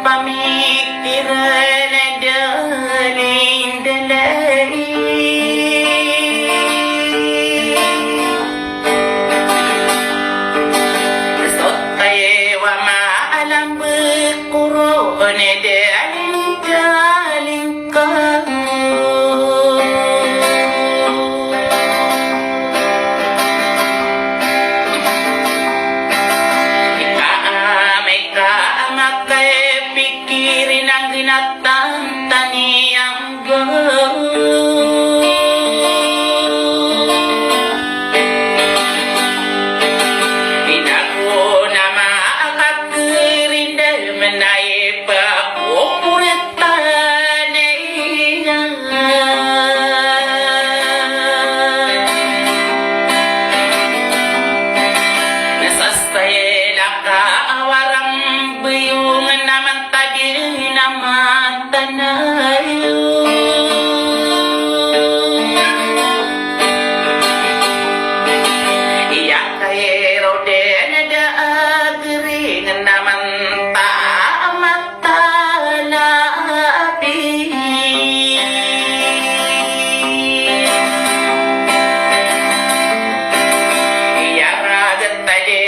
pamikiran na daling-dalay. Gusto't tayo maalam berkuro na daling-daling kamu. Pikirin ang ginatantani ang Inago na maakakirin dahil manay pagpupuritan niya. Nasastayela ka awarang biyungan naman naman tanayo. Iya kayo din na agring naman tamatalabi. Iya ragat tadi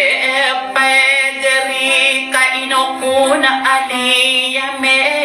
pagari kainokuna aliyame.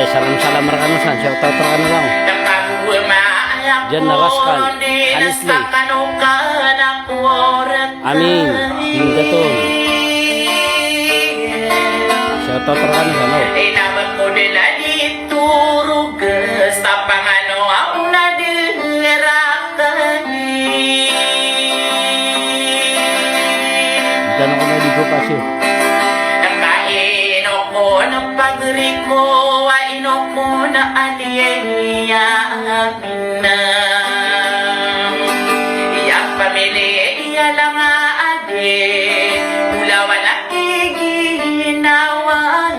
Salam-salam merekanusan, siapa tahu terkanu lang. Jan Naraskan, Anisley. Amin, hingga tuh. Siapa tahu terkanu lang. Dan ako na dito kasi. Pagriko wa inoko na aliya na iya pamili iya lang ade ulawan at iginawa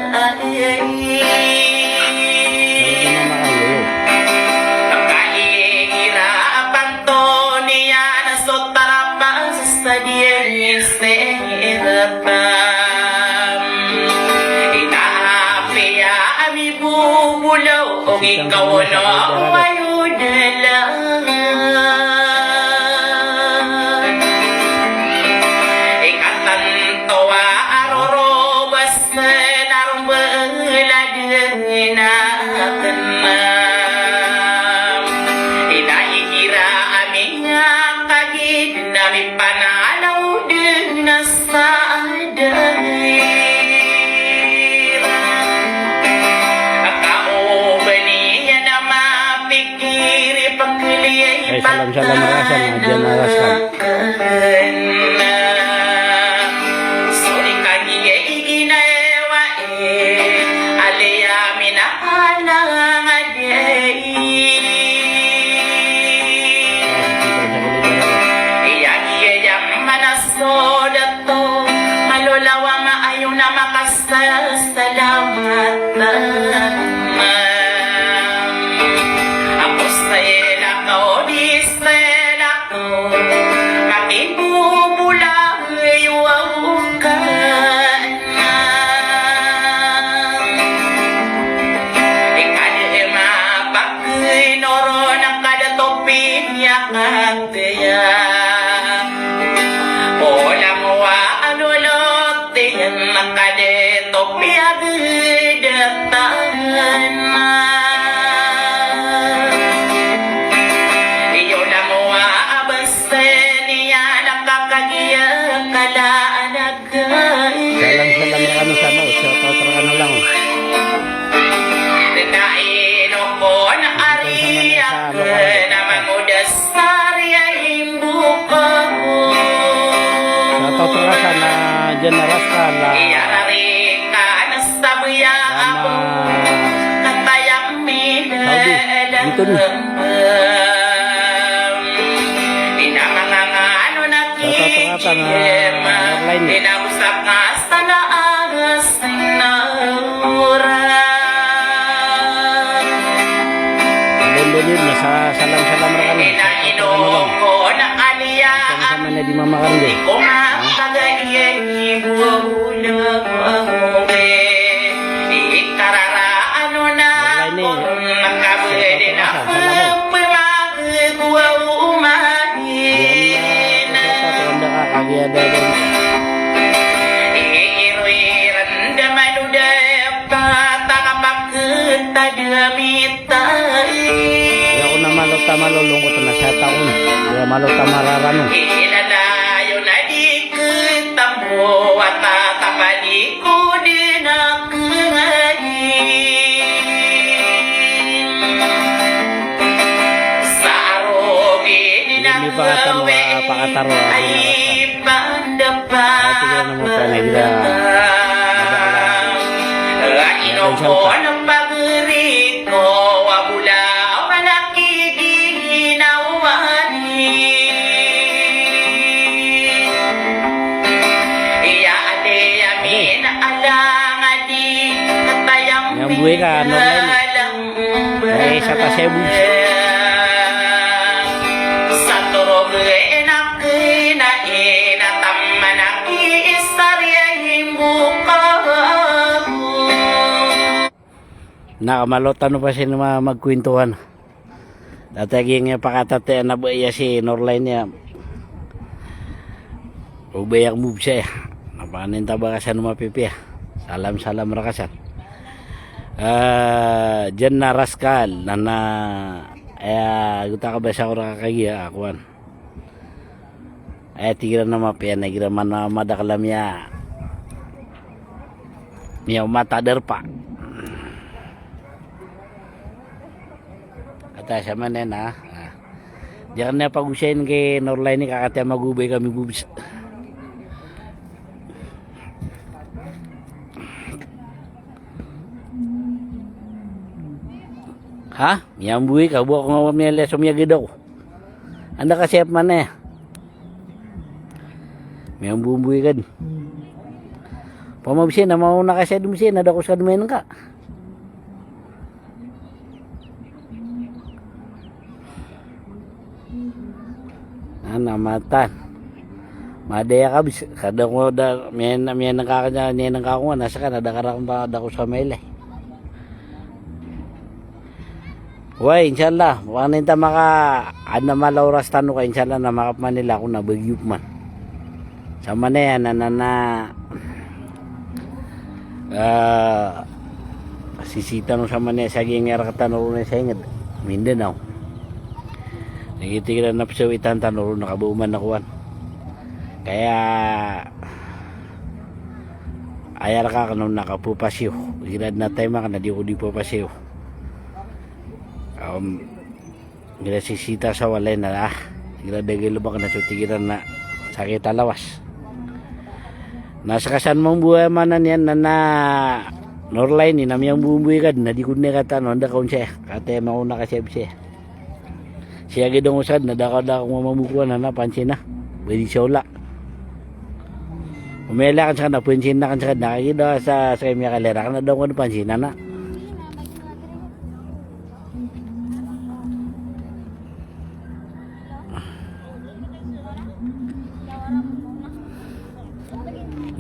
kaingira panto niya na sotarapa sa diyan sa bubulaw o ikaw na ayun lang. Ikatantawa arorobas na narumbalad na kanam. Inaikira aming nga kagid namin panalaw din na sa aday. Salam Marakasan na dyan na Rascal. Sorry kagi iginawa alaya minahalang iyagiyayang manasodat to malulawa maayo na makasasalamat ako stela ko di stela ko makibubula iwaw ka ikade mapagkinoro ng kada topin yakataya Ola moa anolote nakade topiag datan Iyola moa abasenia nakakagiya kalaanagay Salam sana. Shout out ano lang. Tinaino ko na ariyak na magudasarya imbuka mo Shout out na dyan na Rascal. Iyararika na sabuya ako Katayang Dito ni. Inamangangano na Shout out online. Inausap nga sa naagas na uran Lulunod na sa Salam Marakasan. Inaino ko na aliyaan Sama na di mamakandi. Kung makagayay buwabulag ako ikararaano na kung makabuli na pumagod buwaw umahin iiroiran damanudap takapagtadamitai Ako na malota malulungkot na sa taon. Kaya malota mararano. Ilalayo na di ketemu at tatapadi ko din ang sa arogin ng Hindi pakataro. ay pandapag Inom ko ng pagrito wabula Yang buhay ka, normal. Eh, sa Tasebu. Sa turog enak na inataman na isarya himbuka Nakamalotan pa siya na magkwentuhan. Datagi nga pakatate na ba iya si Norline niya. Ubayak move siya. Napanin taba ka siya numapipi. Salam Marakasan. Dyan na Rascal na guta ka ba siya ko nakakagiya akuan. Tigira na mapiya na gira man na madakalam niya. Niya umatader pa. Kata siya man na. Diyan na pag-usayin kay Norline ni kakatya magubay kami bubis. Ha? Miyambuhi ka. Buwa ko nga mamiyala sa miyagi daw. Anda ka siyap man eh. Miyambuhi ka. Pamabisi na mauna ka siya dumisi. Nadakos ka dumayin ka. Namatan. Madaya ka bis. Kada ko da miyan nakakanya niyan ng kakunga nasa ka nadakarakang pa dakos sa mailay. Wai, inshallah, wala nita maka na malauras tano ka inshallah na makapman nila kung nabagyup man. Sama na yan sisita no sama niya sa gingera ka tanuro na sa ingad. Mindanao. Nagitigilan na pisaw itan tanuro nakabuuman na kuwan. Kaya ayar ka kanong nakapupasyo. Gilad na tayo maka na di ko di pupasyo. Gira sisita sa walay na gira dagay lubak na tutigiran na sakit alawas. Nasa kasan mong buhay manan yan na Norline ni namiyang bumbuy kad na di kun kata no anda kaun siya kate mauna ka siya. Siya gidong usad na daka mamamukuan na pansin na. Pwede siya ula. Umela kan sa na pansin na kan sa nakikita sa kanya kalera kan daw ko pansin na.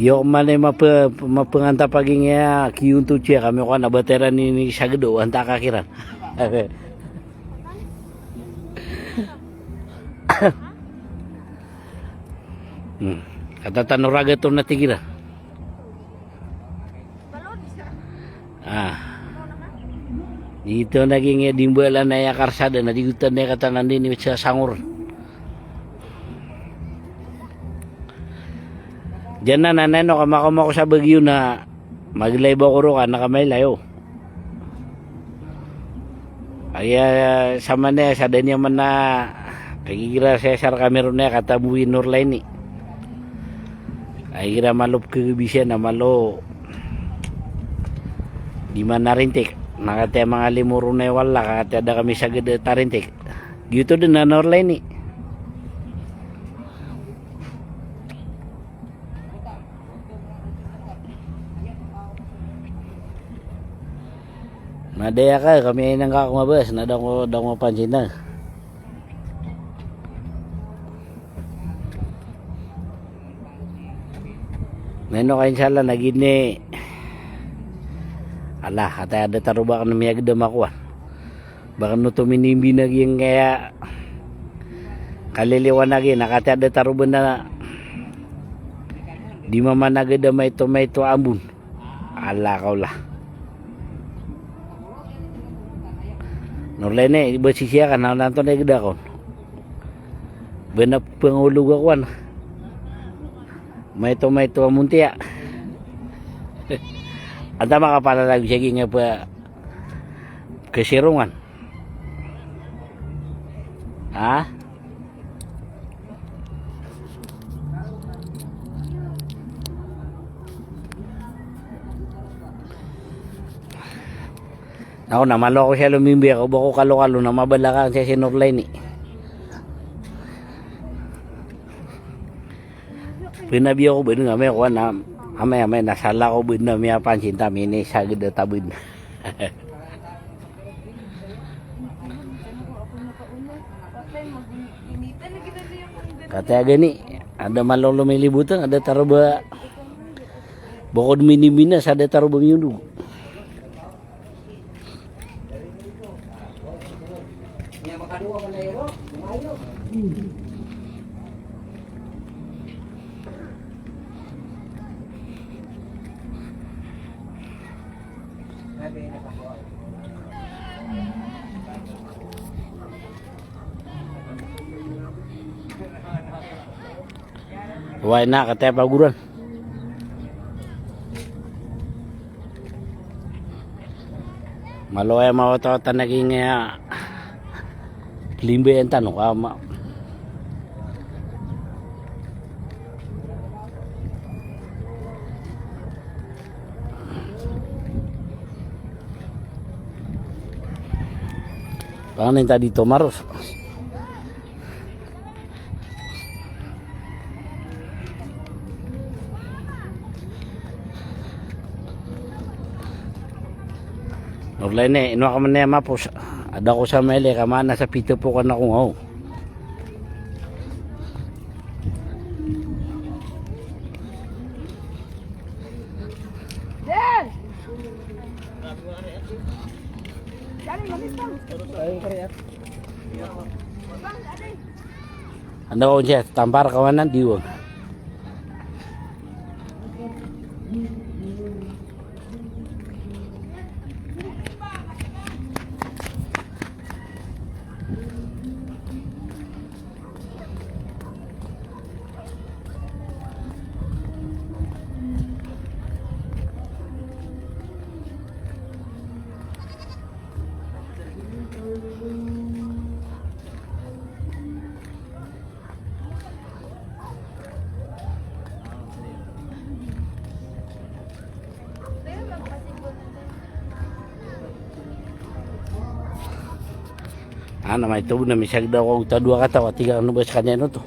Yo manay mapenganta pagingnya kiyun tu cia kami ko na bateran ni sagdo anta kakiran. Kata tanuraga to na tigira. Dito naging dimbalan na ya karsada na digutan na kata nandini sa sangur. Diyan na nanay no kamakama ko sa Bagyo na maglaybo ko ro ka nakamay layo. Ay sama na sa danya man na kagigira Cesar Cameron na katabuin Norline ni. Ay gira malop kagabisya na malo di man narintik. Nakate mga limuro na wala kate ada kami sa gede tarintik. Gitu din na Norline ni. Madaya ka, kami ay nang kakumabas, na daw ko pansin na. Neno kain sala nagini. Ala, kata ada taruba ka na miyag damakuan. Baka no tuminimbi naging kaya kaliliwan lagi, nakata ada taruba na di mamanaga damay to ambun. Ala kaulah. Norline iba sisiya kan nanto na gida kon. Benap pangulog akuan. May to muntia. Anta makapalalag siya nga pa kasirungan. Ha? Ako namalo ko siya lumimbi ako bako kalo-kalo na mabalakan siya si Norline eh. Pinabi ako ba nga may ako na amay nasala ko ba na may pansin tami ni sagad na tabid. Kata gani ada malolo may libutan ada taruba bukod miniminas ada taruba miyundug. Why na kata paguran. Maloya mawata naging limbe ang tanong ama. Paano yung dito maros? Norline ino ka man na mapos. Ada ko sa mele kamana sa pito po ka na kung ako. Anda ko siya tampar kawanan diwag. Ano may tubo na misag daw ko ta dua ka tawa tiga ano ba sa kanya no to.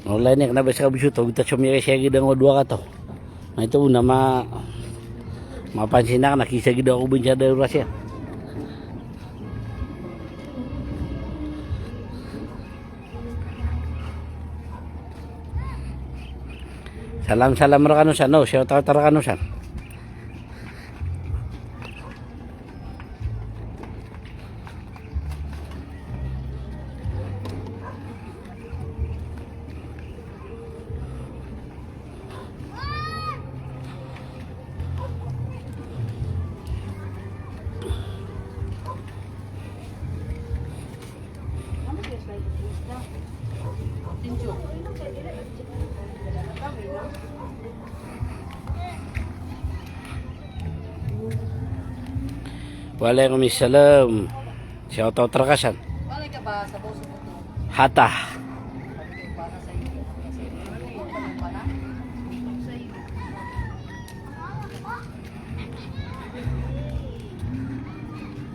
Wala niya na ba sa kabisyo to kita sumira siya gidang dua ka to. May tubo na mapansin na nakisa gid ako bunja daw siya. Salam ra kanu sa no, siya tara kanu sa. Waalaikumsalam. Shout out Trakasan. Malay ka ba sa puso mo to? Hata. Para sa iyo. Para?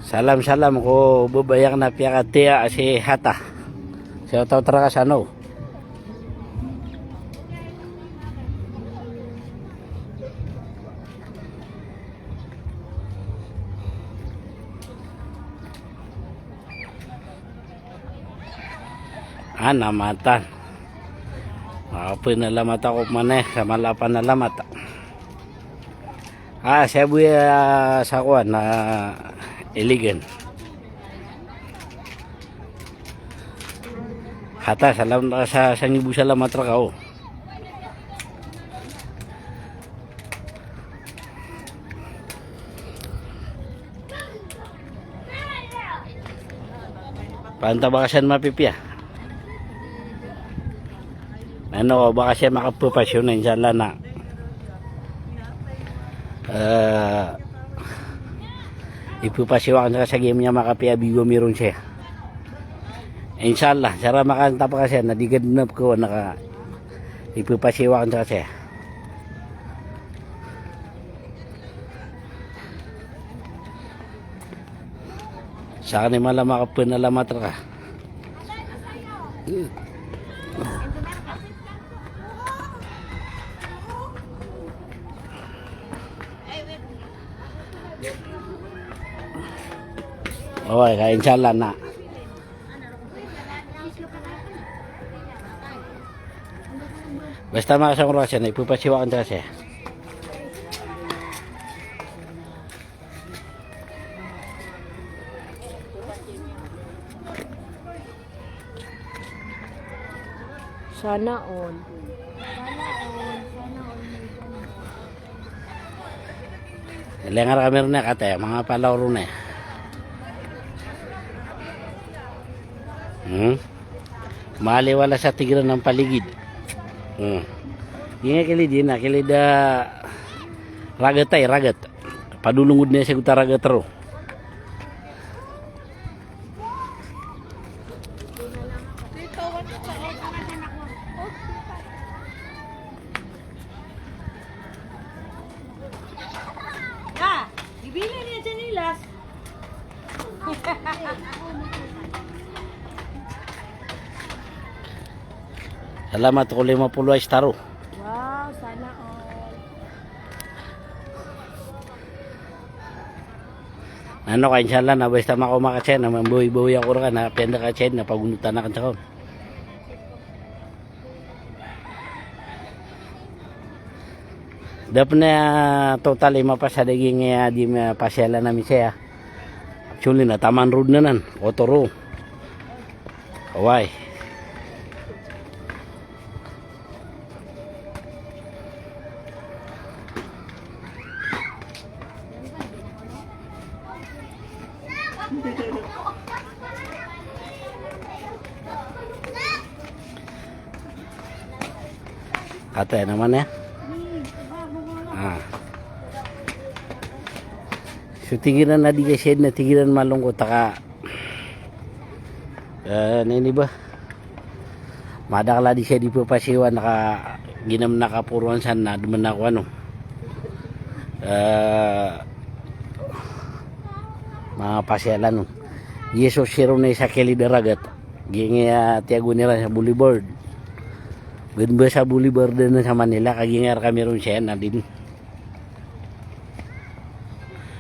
Sa iyo. Salam ko bubayak na piyakatia si Hata. Shout out Trakasan no. Namatan. Apa na lamat ako maneh sa malapan na lamat. Saya buya sa kuan na Iligan. Hata salam sa sangibu salamat ra kao. Panta bakasan mapipya. Ano baka siya makapropasyon inshallah na ipupasiwa ka sa game niya makapiabigo meron siya inshallah sara makanta pa kasi nadigad na ko naka ipupasiwa ka siya sa kanima lang makapunalamat ka. Okay, kaya inshallah na. Basta makasang orasyon na ipupasiwakan siya siya. Sana all. Lengar kami rin na kate, mga palawro na. Maliwala sa tigran ng paligid. Yung kilid na kilid ragat. Padulungod na siya kuta ragat ro. Bibili niya janilas. Salamat ko 50 staro. Wow, sana all. Ano ka inshallah na basta makumakasya na mambuhi-buhi ako rin na penda ka siya na pagunutan na kansa ko. Dapat na totally mapasadaging di mapasyala namin siya. Actually na taman road na nan, otoro. Kawai. Kata naman ya. So tigiran na di kasi na tigiran malungkot taka. Nini ba? Madakla di siya di po pasiwan naka ginam nakapuruan sana duman ako ano. Mga pasyalan no. Yeso siro na sa keli daragat. Gingi tiago nila sa boulevard. Ganda sa boulevard na sa Manila kagingar kami ron siya na din.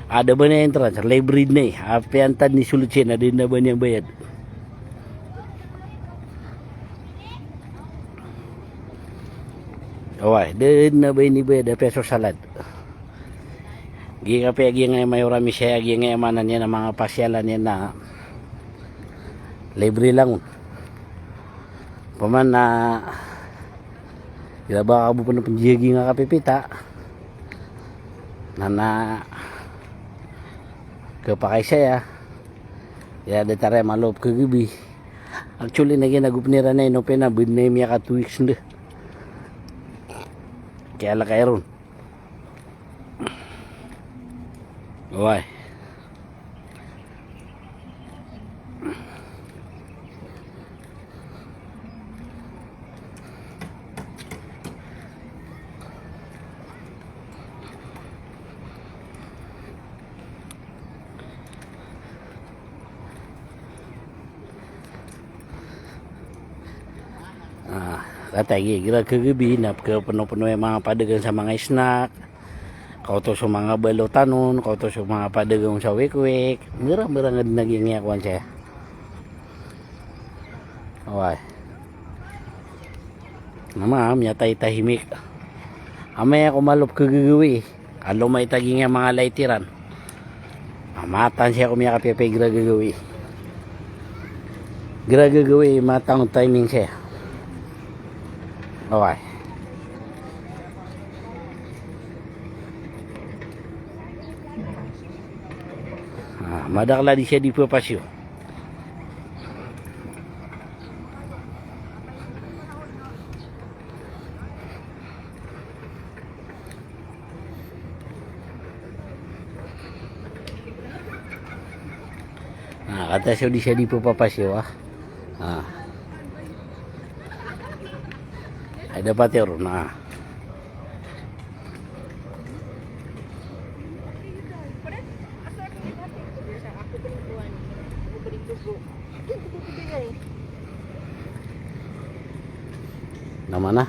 Ada ba na entrance? Library na eh. Apiantad ni sulit siya na din na ba niyang bayad? Away, din na ba ni bayad peso salad? Giga pa nga mayor mi siya nga manan niya ng mga pasyalan niya na libre lang. Paman na ilaba ka po na panjigi nga kapipita na kapakay siya ya detare malop kagabi. Actually na ginagupnira na ino pinabid na yung ka 2 weeks na kaya lakay ron. Why? Katagi gira kagabi na puno-puno yung mga padagan sa mga snack. Kauto sa mga balutanon, kauto sa mga padagang sa wik-wik. Murang-murang naging yakuan siya. Away. Namam, yatay tahimik. Amay ako malop kagagawi. Alo may taging yung mga laitiran. Amatan siya kumiya kapepe gira-gagawi. Gira-gagawi, matang timing siya. Away. Madakla di siya di po pasyo. Kata siya di po ah. Ay dapat yun na. Naman na.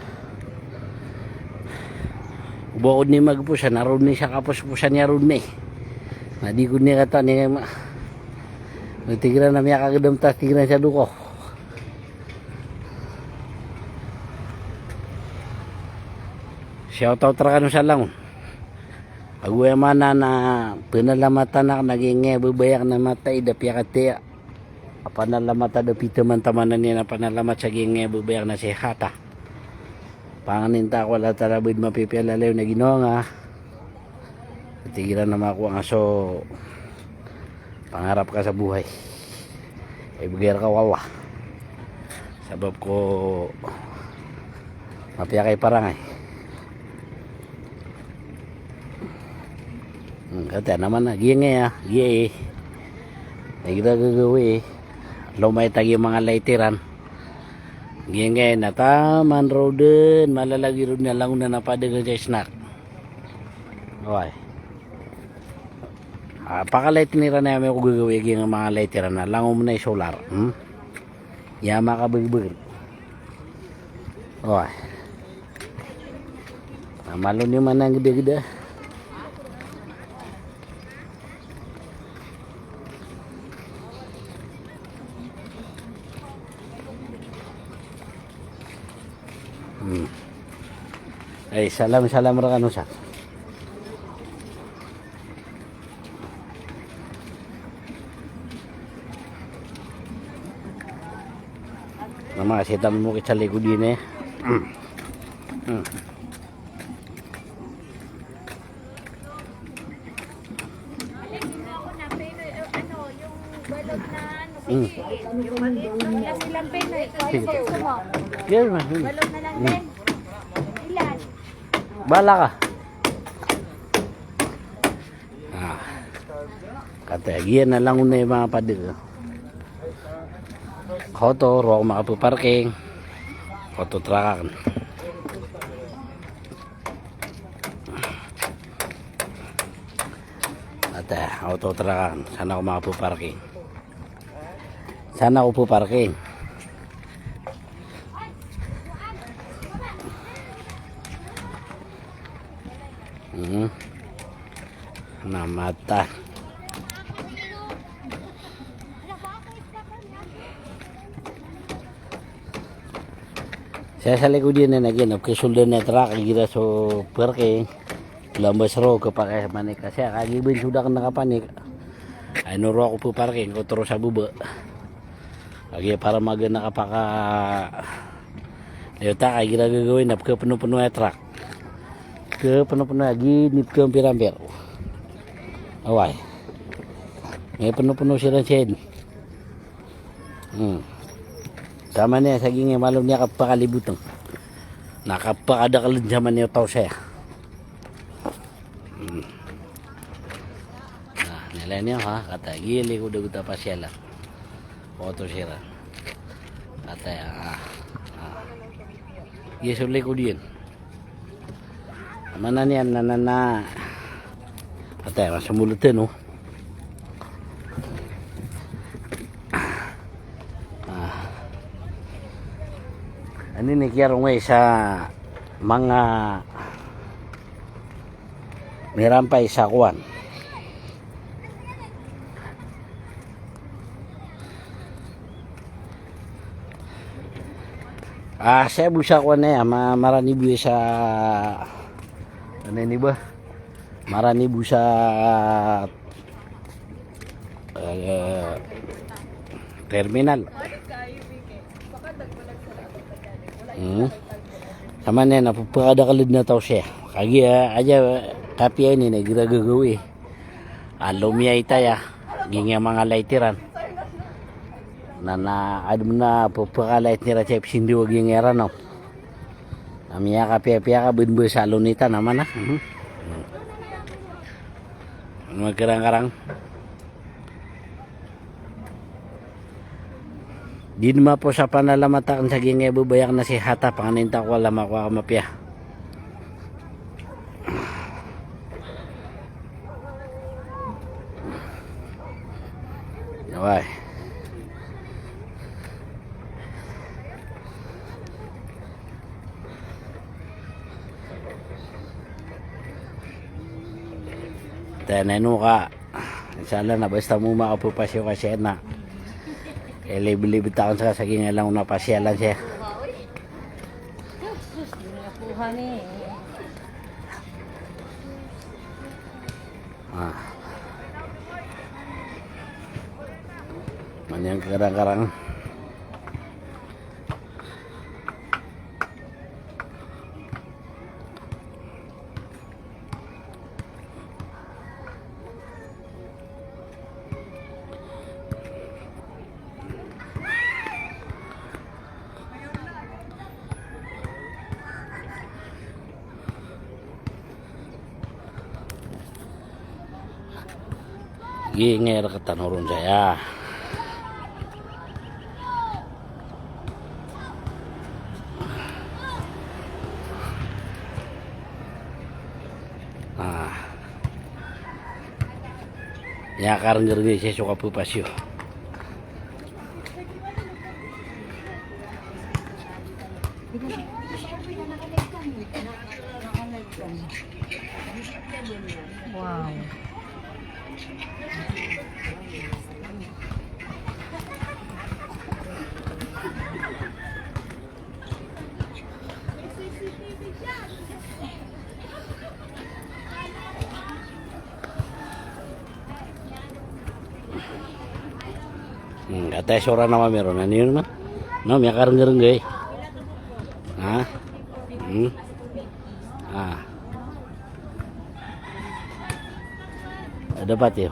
Buod ni magpusa naroon ni siya kapos-pusa niya roon ni. Nadi ko niya kata niya natigiran na miya kagadam tas tigiran siya duko. Shout out ra kanu sa lang. Aguya mana na pinalamatan na naging babayak na matay da piyakate. Panalamata da pitaman-tamanan niya na panalamat sa ginge babayak na si Hata. Panganinta ko wala tarabid mapipialalaw na ginawa nga. Tigiran na makuha nga so pangarap ka sa buhay. Ibigay ka wala. Sabab ko mapiyakay parangay. Kata naman na ginge ya. Gie. Nagira gagawi. Lumay tagi mga laitiran. Ginge na taman roden malalagi ron na lang na napadagan sa snack. Okay. Pakalight nira na may ko gagawin yung mga laitiran na lang mo na yung solar. Yama ka bagibagir. Okay. Malon yung manang gede-gede. Ay, salam ra kanu sa. Nama setan mo kitsali ko din eh. Balot na lang din. Ilan? Bala ka. Katagian na lang una yung mga padig. Koto, ro ako makapuparking. Koto trakan. Auto trakan. Sana ako makapuparking. Sana ako puparking. Namata. Saya sa likod yun na naging suldan na truck gira so parking lambas ro kapag manik kasi kagibin sudah ka nakapanik ay nuro ako po parking ko turo sa buba lagi para maga nakapaka ayota kay gira gagawin na ke penuh-penuh ya truck ke penuh-penuh lagi nip ke hampir-hampir away may penuh-penuh sila siya sama niya saging malum niya kapakalibutan nakapakada kalun zaman niya tao siya nah nilai niya ha kata gili ko daguta pasyala foto siya kata ya gisuli ko din mana niya na kata ya masumulutin no ini nih kiarong sa mga mirampay sa kuwan. Saya busa kuwan na marani bu sa ano ini ba? Marani bu sa terminal. Sama niya napapakada kalid na tao siya kagi aja tapi ini na gira-gagawi alumya itaya gingya mga laitiran na adum na papakalait nira siya sindi wag yung era no namya kapiya ka binbo sa alunita naman na magkarang-karang di naman po sa panalamatakan sa gingay bubayak na si hata panganinta ko alam ako kamapya okay taneno ka insala na basta mo makapupasyo kasi na libre-libre taon sa saging lang na pasyalan siya. Nakuha ni. Manyang karang-karang. Ginger ketanurun saya. Ya karena gergi saya suka pupasyo. Wow. Kata seorang nama meron ano yun man? No, may karang-karang Ha? Ada ba tiyo?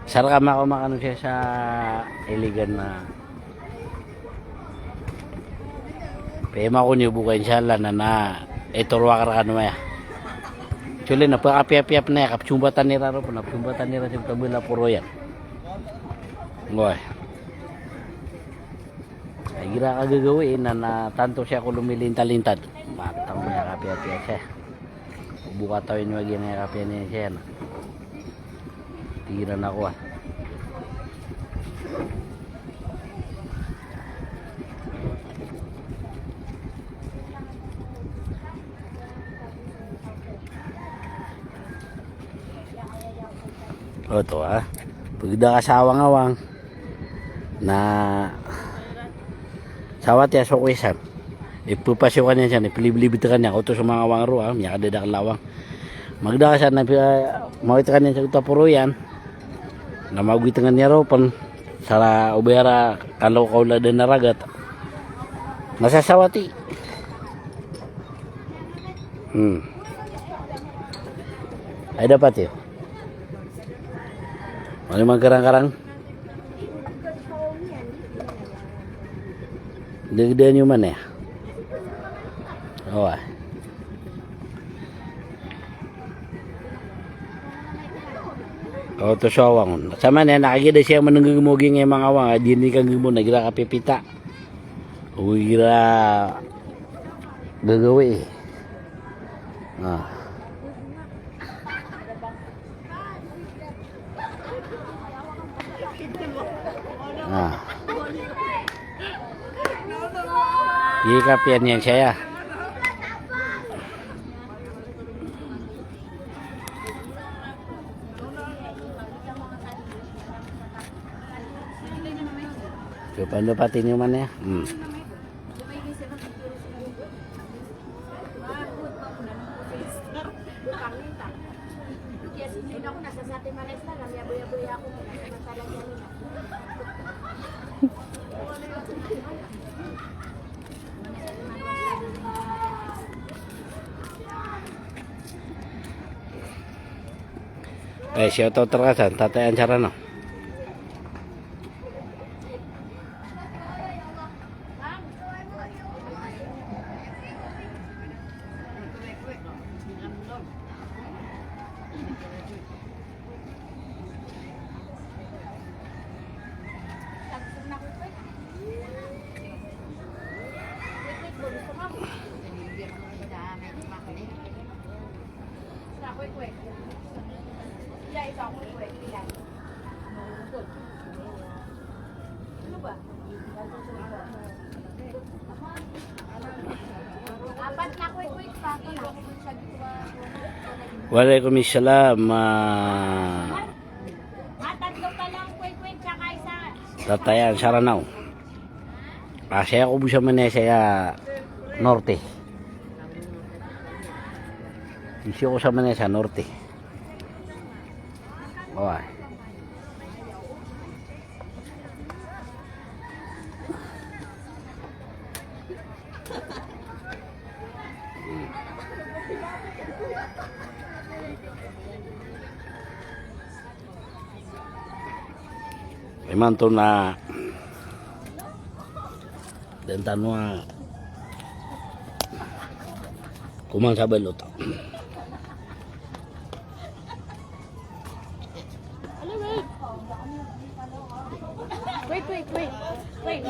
Sarap makano siya sa iligan na pema ko niyo bukan siya na iturwa ka ano ya. Actually napakapiap-piap na ya kapchumbatan nila ro napchumbatan nila sa tabela puro yan. Ngoy. Ay gira ka gagawin na tanto siya ko lumilintad-lintad. Matang niya kapiap-piap siya. Buka tawin wag yan ya kapiap niya siya. Tigiran ako ah. O to ah. Pagda ka sawang-awang na sawat ya so kwesan. Ipupasyo ka niya siya, ipilibit ka niya. Oto sa mga awang ro ah, miya kadadak lawang. Magda ka siya, mawit ka niya sa utapuro yan. Na maguitangan niya ro pan sa ubera kalau kaula din naragat. Nasasawati. Ay dapat yun. Ano yung karang-karang? Dagdagan nyo man eh. Oo ah. O to sa awang. Sama na nakikita siya mananggumuging ng mga awang. Di ni kang gumo nagira kapipita. O gira gagawi eh. Ah. Ah. Ikapian yan siya. Lupa-lupatin nyo man ya. Siya to terkasan, tatayan cara no. Waalaikumsalam. Tatlo ka lang, kwek-kwek, tsaka isa. Tatayan Saranaw. Saya ko bisa mana saya norte. Isyo ko sa mana sa norte. Oh. Memang tu na dan tanwa kumang sa balot. Wait.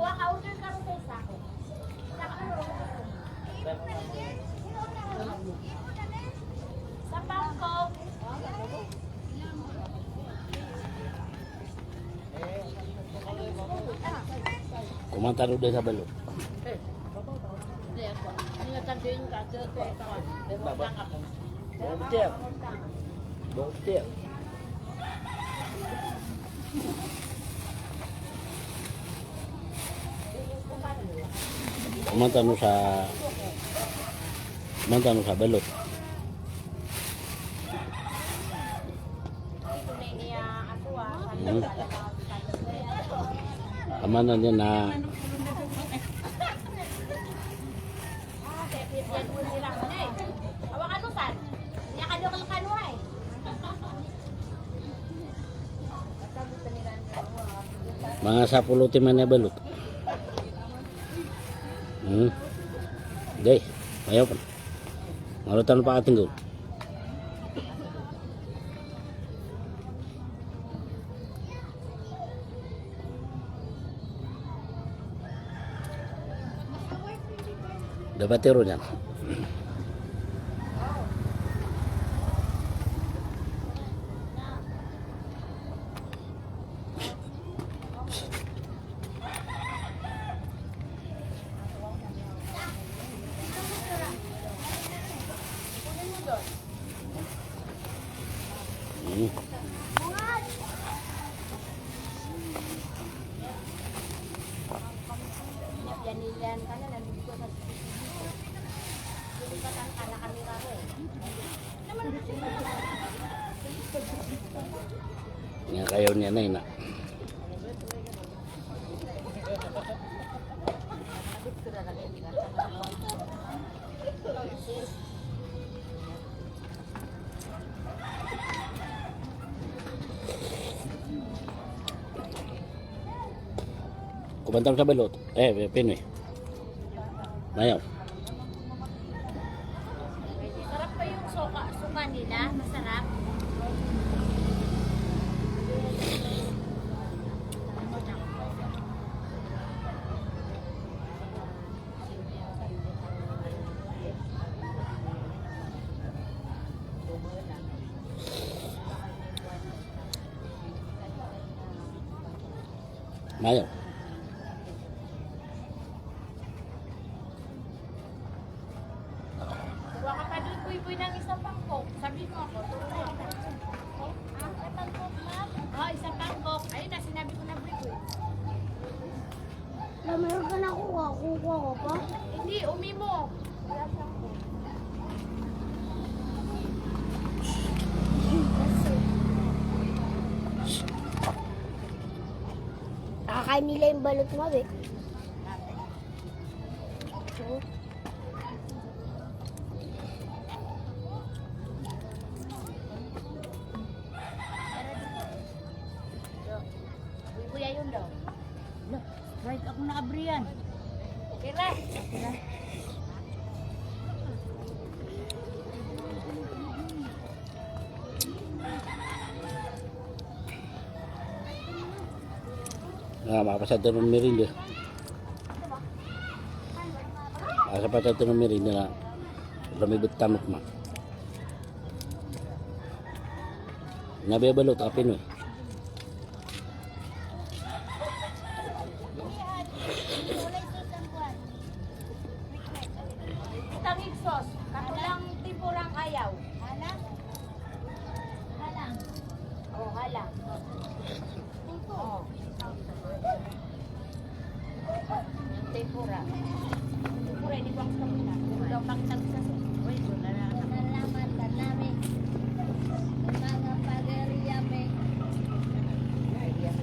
Kuha ka order ka rin sa ako. Sa bangko. Kumantaro din sa balot. Botiap. Kumantaro sa balot. Amanan niya na Hawakan mo, San. Hindi ka doon kanuhay. mga sapuluti man na balot. Day, ayaw pa. Malutan pa ating gawin. Dapat tiro niyan. Yan ka na, nandito ko sa hindi pa lang kala kami raro eh. Nga kayo niya na ina. Kubantam sa balot. Pinoy. Mayaw. Sarap pa yung suka nila, masarap. Mayaw. Kuha ka pa doon, buy-buy ng isang pangkok. Sabi mo ako, tuloy ako. Ay, pangkok, ma'am? Isang pangkok. Ayun na, sinabi ko na buy-buy. Meron ka na kuha ko pa? Hindi, umi mo. Wala siyang ko. Nakakain nila yung balot mo, eh. Buy-buy ayun daw. Right, ako na yan. Kira. Makapasad ng merinda. Asa pa sa ng merinda na lumibot tanok ma. Nabibalot ka Pinoy. Tangig sos. Katulang tipurang ayaw. Hala? Halang. Oh, halang. Oh. Tempura. Tempura, hindi ko ang kamuna. Daw pang tagsa. Uy, wala na. Nalaman ka namin. Mga pageriyame. Mga pageriyame.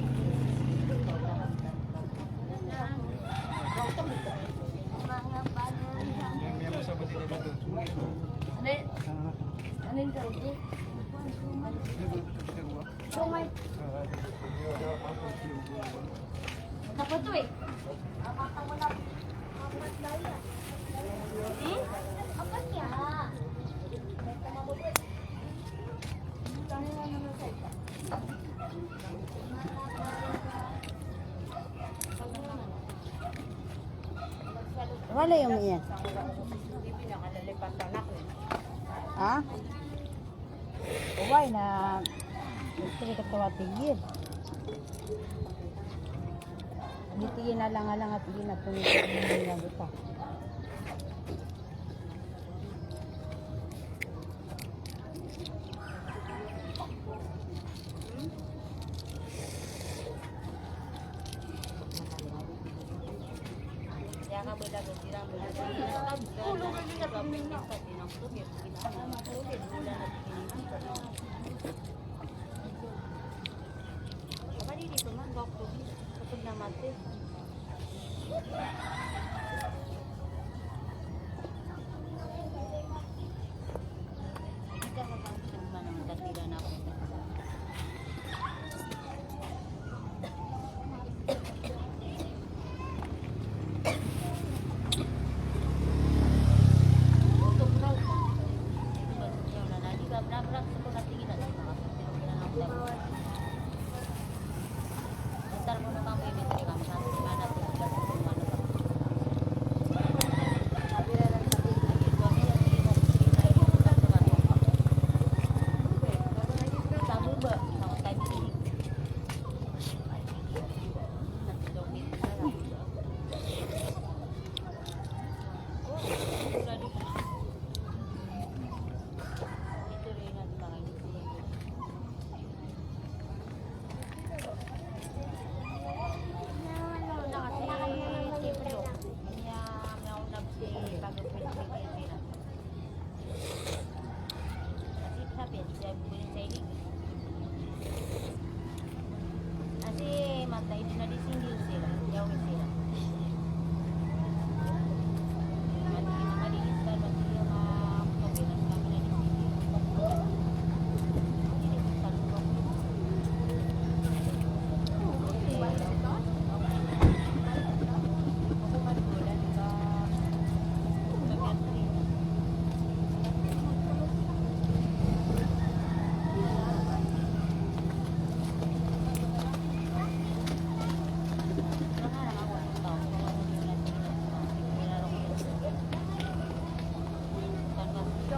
Ano yung gaji? Sumay. Kapag to eh. Apa siya? Wala yung iyan. Ha? Uway na gusto ko katawatigid. Gitigin na lang at hindi na tumigil na buta. ate. Ikaw makakasal ba ng kasila na ako? Utok raw. Utok raw na. Di ba, brak-brak sa ko natingin na. Nakasal na lang ako. Bentar mo na kami, Mitri, kami sa ating mana to.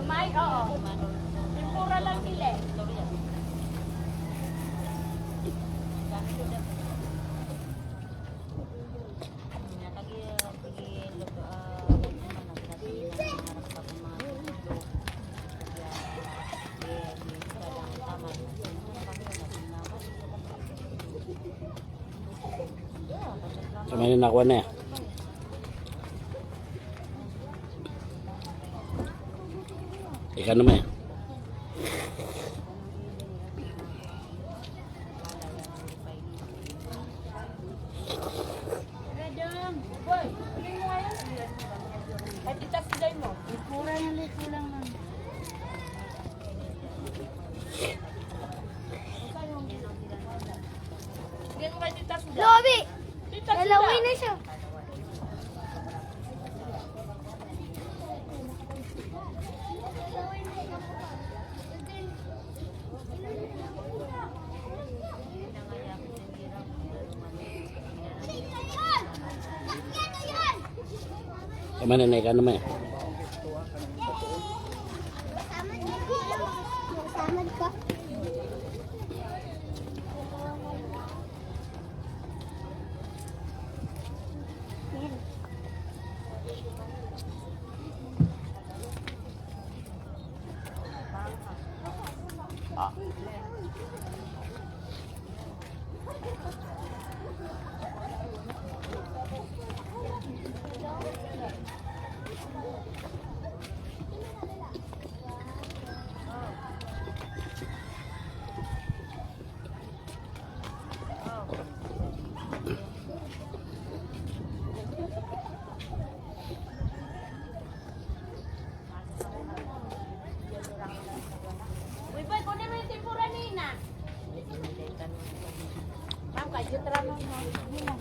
May, oo. Tempura lang sila eh. Sa may nakuha na yan. Ikan naman yan. Redang, boy, bili mo ngayon. At itasilay mo. Lipura na likulang lang. Bili mo kayo itasilay. Lobi! Itasilay. Lalaway na siya. Sa may na ikan naman yan. Samad ka. Uy, boy, kunin mo yung tempura nina. Ma'am, kayo tramo mo. Nina.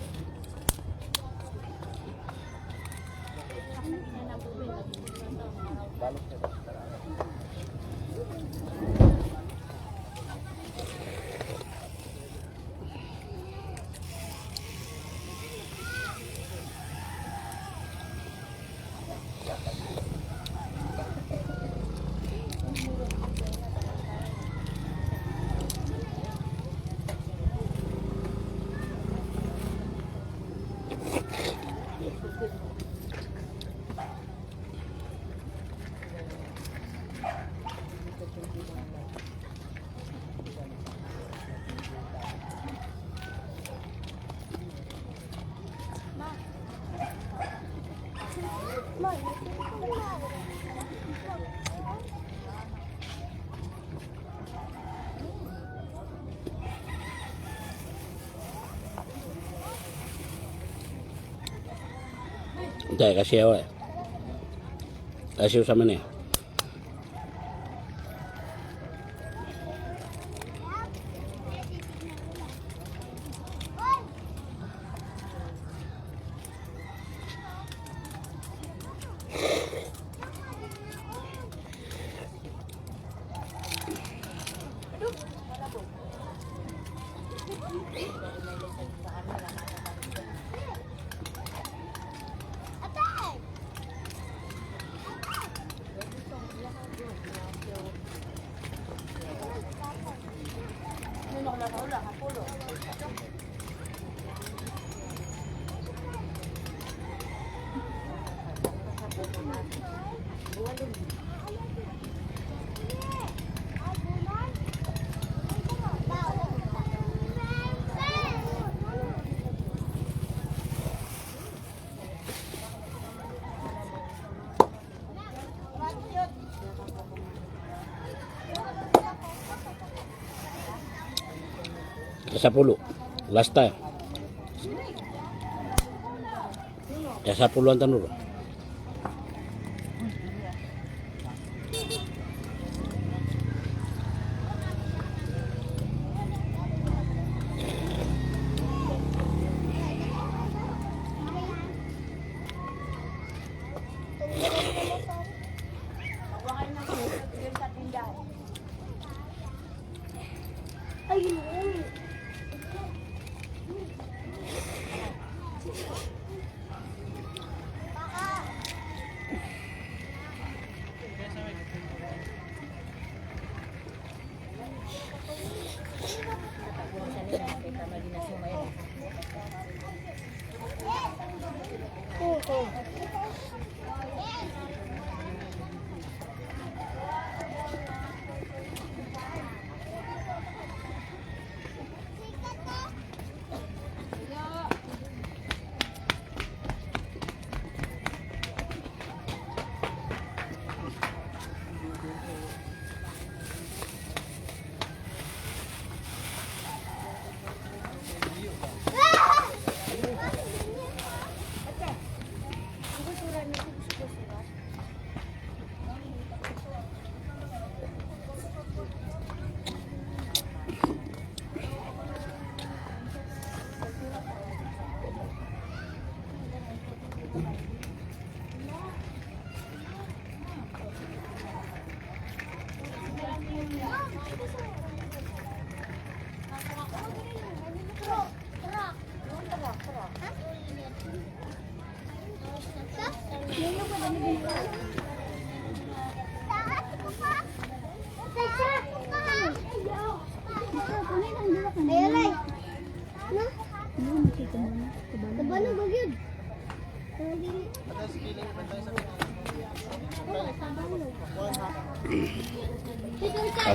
Hindi, kasi ako eh. Kasi sa mana eh. Sa pulo. Last time. Sa pulo ang tanuro.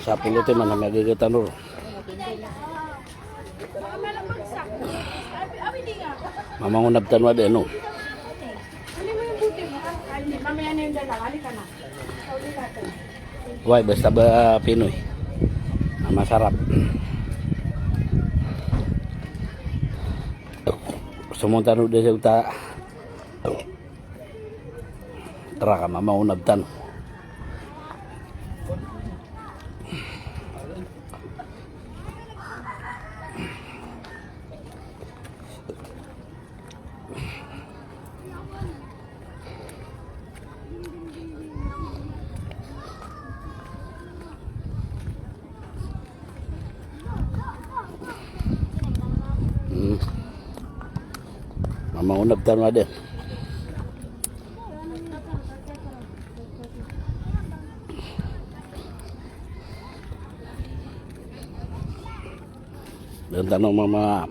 Sa pulo man na magagatan ro. Mamangunab tanwa de no. Why basta ba Pinoy? Masarap. Sumunta no de sa tara ka mamangunab tan. Mamangunab tanwa din. Dan tanong mama.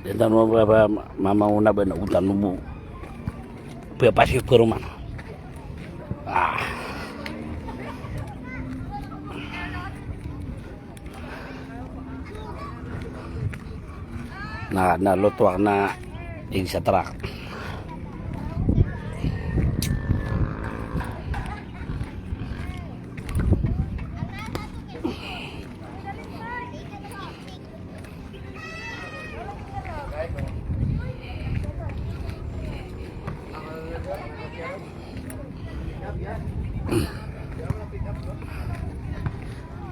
Dan tanong mamangunab na utan mo. Pasif ke rumah. na nalutwak na ig sa truck.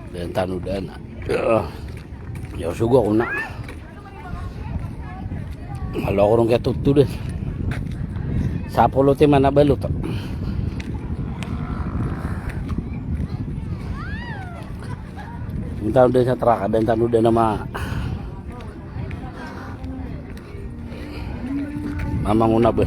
Dan tanudan. Ya sugo ko na. Halo ko nung katuto din. Sa puluti man nabalot. Yung taon din sa traka, benta no din na mamanguna ba?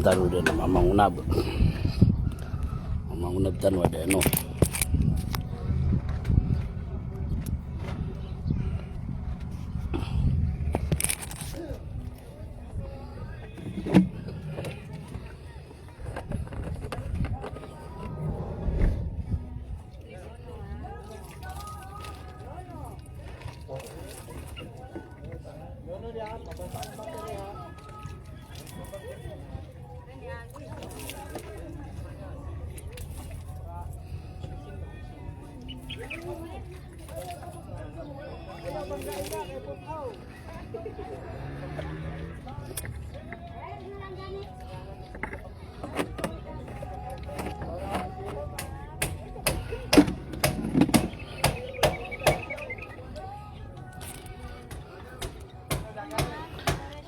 Tanu din na mamangunab. Mamangunab tanu ada no.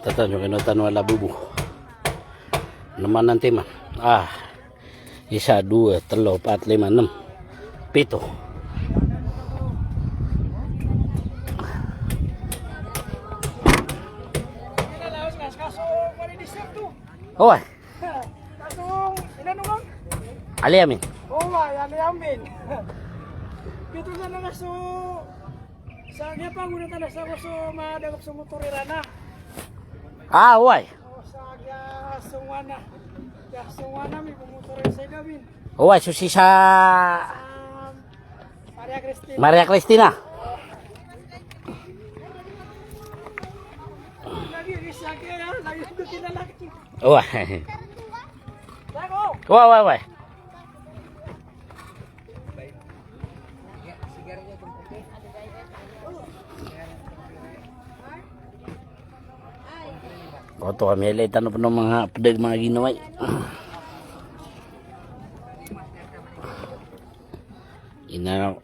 Tatan yung kinutan wala bubu. Naman ng tema. 1, 2, 3, 4, 5, 6, 7. Oy. Kasong inano mo? Ali amin. Oo nga, ali amin. Pito sa nga so sa nga pa guna ta sa so madagap sa motorera na. Oy. O sa ga sungwana. Ya sungwana mi motorera sa gamin. Oy, susi sa Maria Cristina. Maria Cristina. Lagi isa kaya lagi ko kinalaki. Oy. Dago. Oy. Oto kami ulit ano pa ng mga pedag mga ginaway. Ina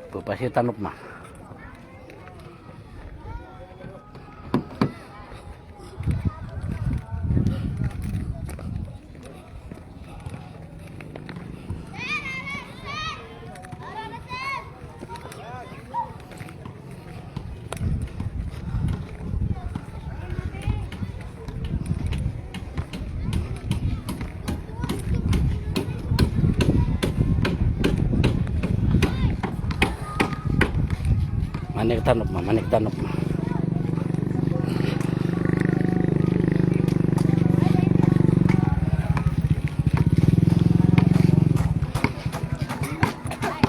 Pupasi tanop mah. Manik tanop mah.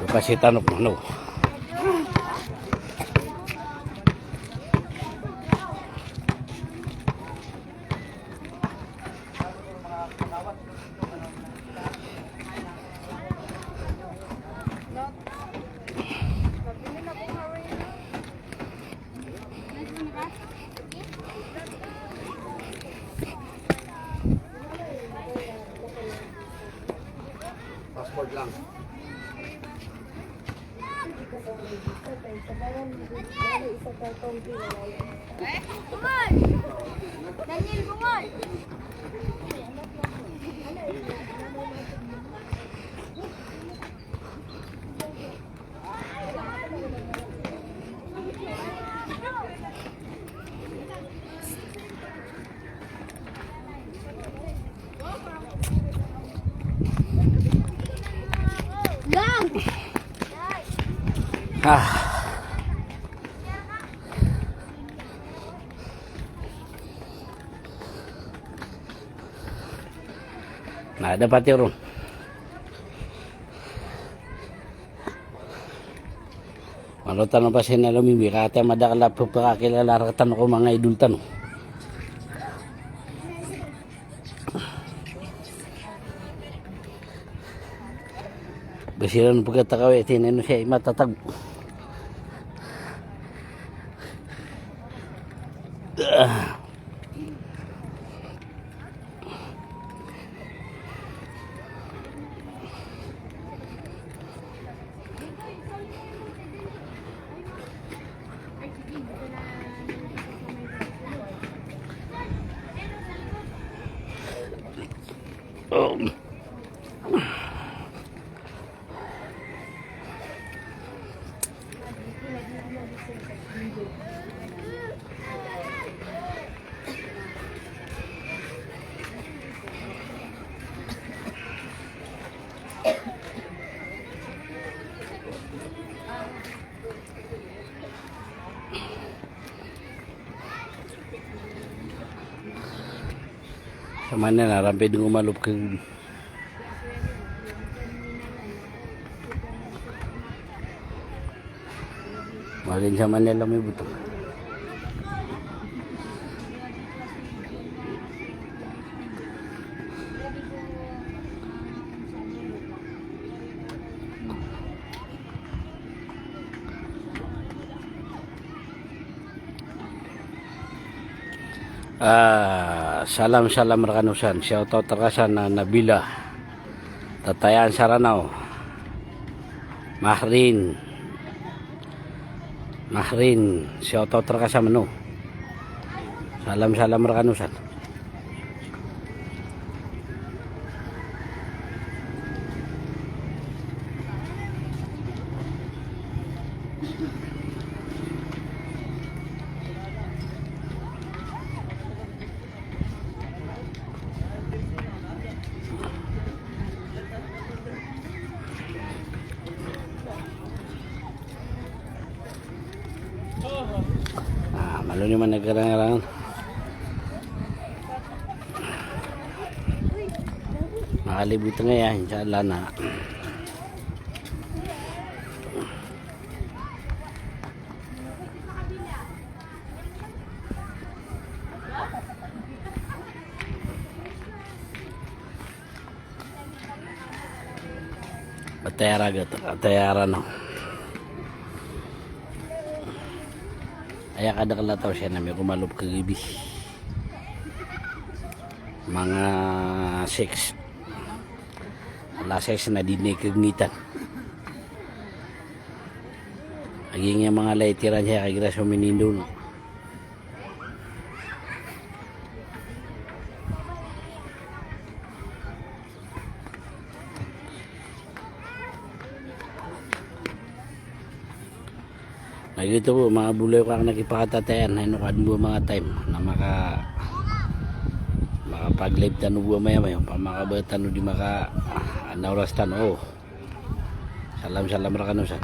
Pupasi tanop mah no. Passport lang. Daniel, bungol! Ah. Nada pati ron. Ano tanong pa siya na lumimi, kaya madakala po pakakilala tanong ko mga idol tanong. Basiran pagkatakaw eh, tinano siya matatag. Sa mana na rampe dung umalup ke malin sa Manila may buto. Salam rakanusan, shoutout rakasan na Nabila, Tatayan Saranaw, Mahrin, shoutout rakasan mano. Salam rakanusan. Malo naman nagkarang-karang makalibutan ngayon inshallah na Batayara no. Kaya kada kalataw siya na may kumalop kagibi. Mga 6. Alas 6 na dinig kagnitan. Aging yung mga laitiran siya kay Gracio Menindol. Nagito po mga bulayo kang nakipakatatayan na inukad mo mga time na makapag-live tanong buwa maya pamakabatan di maka nauras tanong. Salam rakanusan.